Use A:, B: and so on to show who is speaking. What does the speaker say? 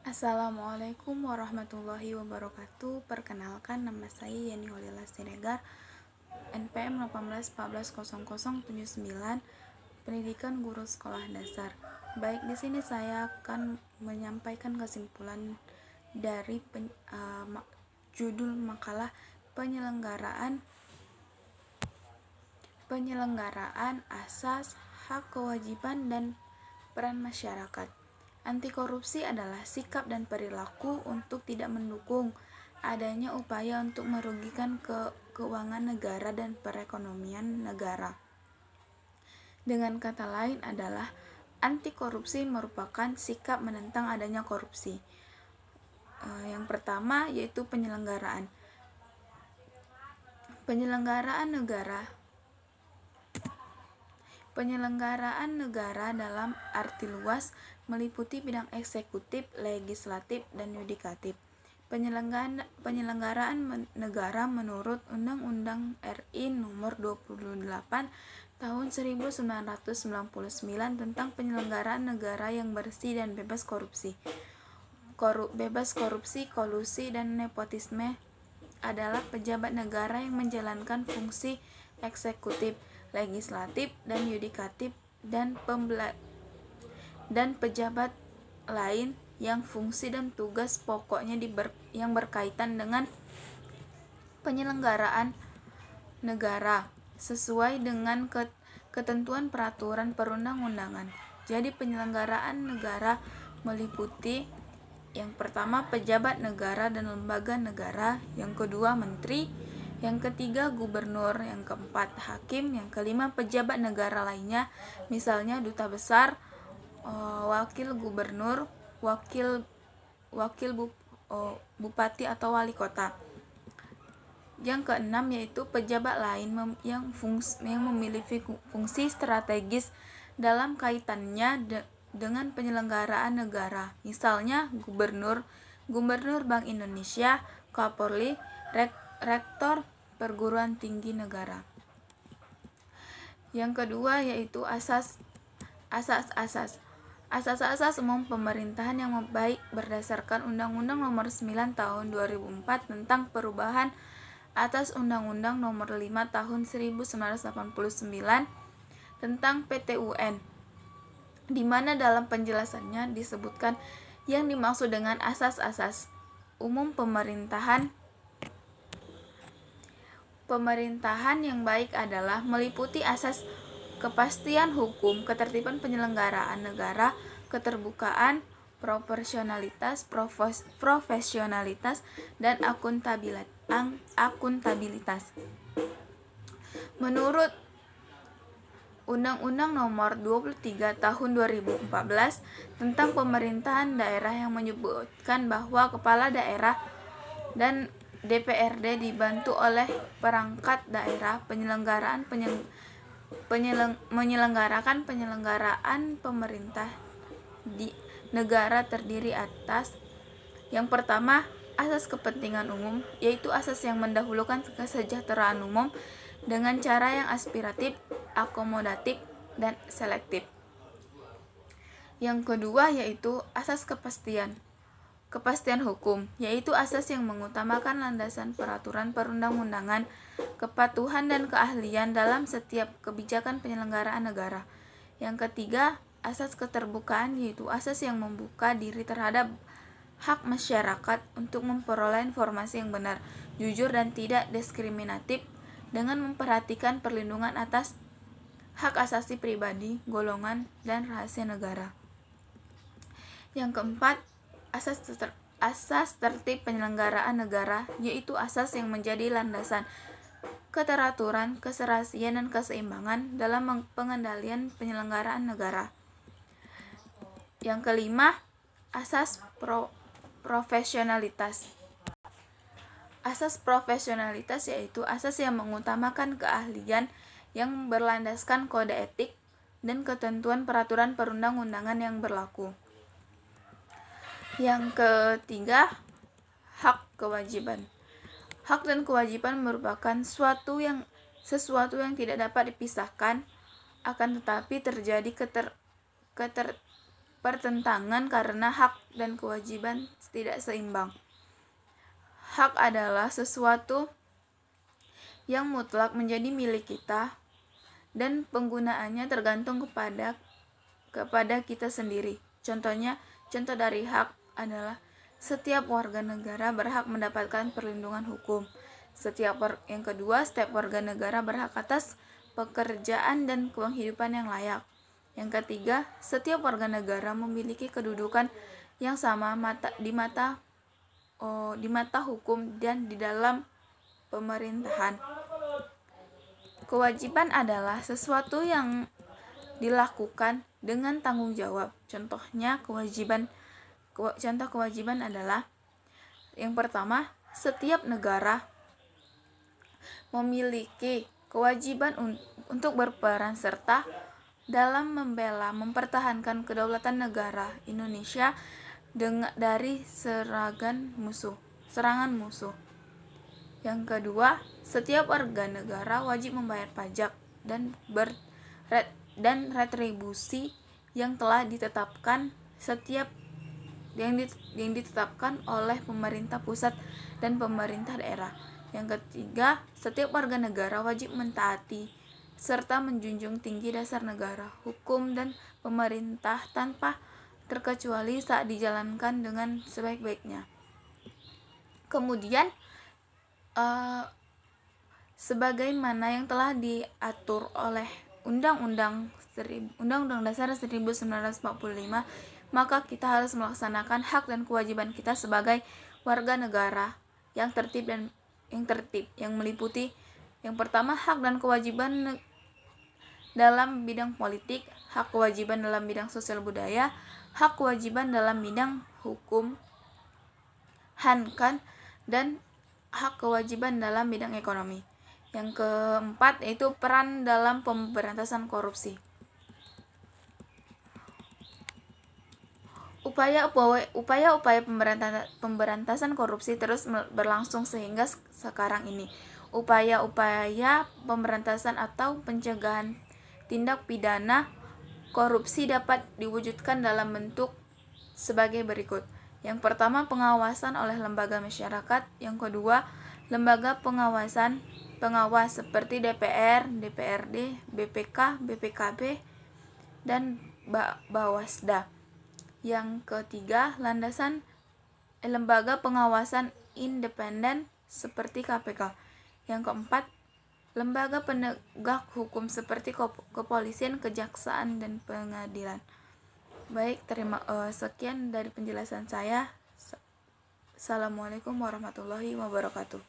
A: Assalamualaikum warahmatullahi wabarakatuh. Perkenalkan, nama saya Yeni Holila Siregar, NPM 18140079, Pendidikan Guru Sekolah Dasar. Baik, di sini saya akan menyampaikan kesimpulan dari judul makalah penyelenggaraan asas, hak, kewajiban, dan peran masyarakat. Anti korupsi adalah sikap dan perilaku untuk tidak mendukung adanya upaya untuk merugikan keuangan negara dan perekonomian negara. Dengan kata lain adalah anti korupsi merupakan sikap menentang adanya korupsi. Yang pertama yaitu penyelenggaraan. Penyelenggaraan negara dalam arti luas meliputi bidang eksekutif, legislatif, dan yudikatif. Penyelenggaraan negara menurut Undang-Undang RI Nomor 28 Tahun 1999 tentang penyelenggaraan negara yang bersih dan bebas korupsi. Bebas korupsi, kolusi, dan nepotisme adalah pejabat negara yang menjalankan fungsi eksekutif, legislatif, dan yudikatif dan pejabat lain yang fungsi dan tugas pokoknya yang berkaitan dengan penyelenggaraan negara sesuai dengan ketentuan peraturan perundang-undangan. Jadi penyelenggaraan negara meliputi yang pertama pejabat negara dan lembaga negara, yang kedua menteri, yang ketiga gubernur, yang keempat hakim, yang kelima pejabat negara lainnya, misalnya duta besar, wakil gubernur, bupati atau wali kota. Yang keenam yaitu pejabat lain yang memiliki fungsi strategis dalam kaitannya dengan penyelenggaraan negara, misalnya gubernur Bank Indonesia, Kapolri, rektor perguruan tinggi negara. Yang kedua yaitu asas umum pemerintahan yang baik berdasarkan Undang-Undang Nomor 9 Tahun 2004 tentang perubahan atas Undang-Undang Nomor 5 Tahun 1989 tentang PT-UN, di mana dalam penjelasannya disebutkan yang dimaksud dengan asas-asas umum pemerintahan yang baik adalah meliputi asas kepastian hukum, ketertiban penyelenggaraan negara, keterbukaan, proporsionalitas, profesionalitas, dan akuntabilitas. Menurut Undang-Undang Nomor 23 Tahun 2014 tentang pemerintahan daerah yang menyebutkan bahwa kepala daerah dan DPRD dibantu oleh perangkat daerah menyelenggarakan penyelenggaraan pemerintah di negara terdiri atas yang pertama asas kepentingan umum, yaitu asas yang mendahulukan kesejahteraan umum dengan cara yang aspiratif, akomodatif, dan selektif. Yang kedua yaitu asas kepastian hukum, yaitu asas yang mengutamakan landasan peraturan perundang-undangan, kepatuhan dan keahlian dalam setiap kebijakan penyelenggaraan negara. Yang ketiga, asas keterbukaan, yaitu asas yang membuka diri terhadap hak masyarakat untuk memperoleh informasi yang benar, jujur, dan tidak diskriminatif dengan memperhatikan perlindungan atas hak asasi pribadi, golongan, dan rahasia negara. Yang keempat, asas tertib penyelenggaraan negara, yaitu asas yang menjadi landasan keteraturan, keserasian, dan keseimbangan dalam pengendalian penyelenggaraan negara. Yang kelima, asas profesionalitas. Asas profesionalitas yaitu asas yang mengutamakan keahlian yang berlandaskan kode etik dan ketentuan peraturan perundang-undangan yang berlaku. Yang ketiga, hak kewajiban. Hak dan kewajiban merupakan sesuatu yang tidak dapat dipisahkan, akan tetapi terjadi pertentangan karena hak dan kewajiban tidak seimbang. Hak adalah sesuatu yang mutlak menjadi milik kita dan penggunaannya tergantung kepada kita sendiri. Contoh dari hak adalah setiap warga negara berhak mendapatkan perlindungan hukum. Yang kedua, setiap warga negara berhak atas pekerjaan dan penghidupan yang layak. Yang ketiga, setiap warga negara memiliki kedudukan yang sama di mata hukum dan di dalam pemerintahan. Kewajiban adalah sesuatu yang dilakukan dengan tanggung jawab. Contoh kewajiban adalah yang pertama, setiap negara memiliki kewajiban untuk berperan serta dalam mempertahankan kedaulatan negara Indonesia dari serangan musuh. Yang kedua, setiap warga negara wajib membayar pajak dan retribusi yang telah ditetapkan oleh pemerintah pusat dan pemerintah daerah. Yang ketiga, setiap warga negara wajib mentaati serta menjunjung tinggi dasar negara, hukum, dan pemerintah tanpa terkecuali saat dijalankan dengan sebaik-baiknya. Kemudian, sebagaimana yang telah diatur oleh Undang-Undang Dasar 1945, maka kita harus melaksanakan hak dan kewajiban kita sebagai warga negara yang tertib yang meliputi yang pertama, hak dan kewajiban dalam bidang politik, hak kewajiban dalam bidang sosial budaya, hak kewajiban dalam bidang hukum, dan hak kewajiban dalam bidang ekonomi. Yang keempat yaitu peran dalam pemberantasan korupsi. Upaya-upaya pemberantasan korupsi terus berlangsung sehingga sekarang ini. Upaya-upaya pemberantasan atau pencegahan tindak pidana korupsi dapat diwujudkan dalam bentuk sebagai berikut. Yang pertama, pengawasan oleh lembaga masyarakat. Yang kedua, lembaga pengawas seperti DPR, DPRD, BPK, BPKB, dan Bawasda. Yang ketiga, lembaga pengawasan independen seperti KPK. Yang keempat, lembaga penegak hukum seperti kepolisian, kejaksaan, dan pengadilan. Baik, sekian dari penjelasan saya. Assalamualaikum warahmatullahi wabarakatuh.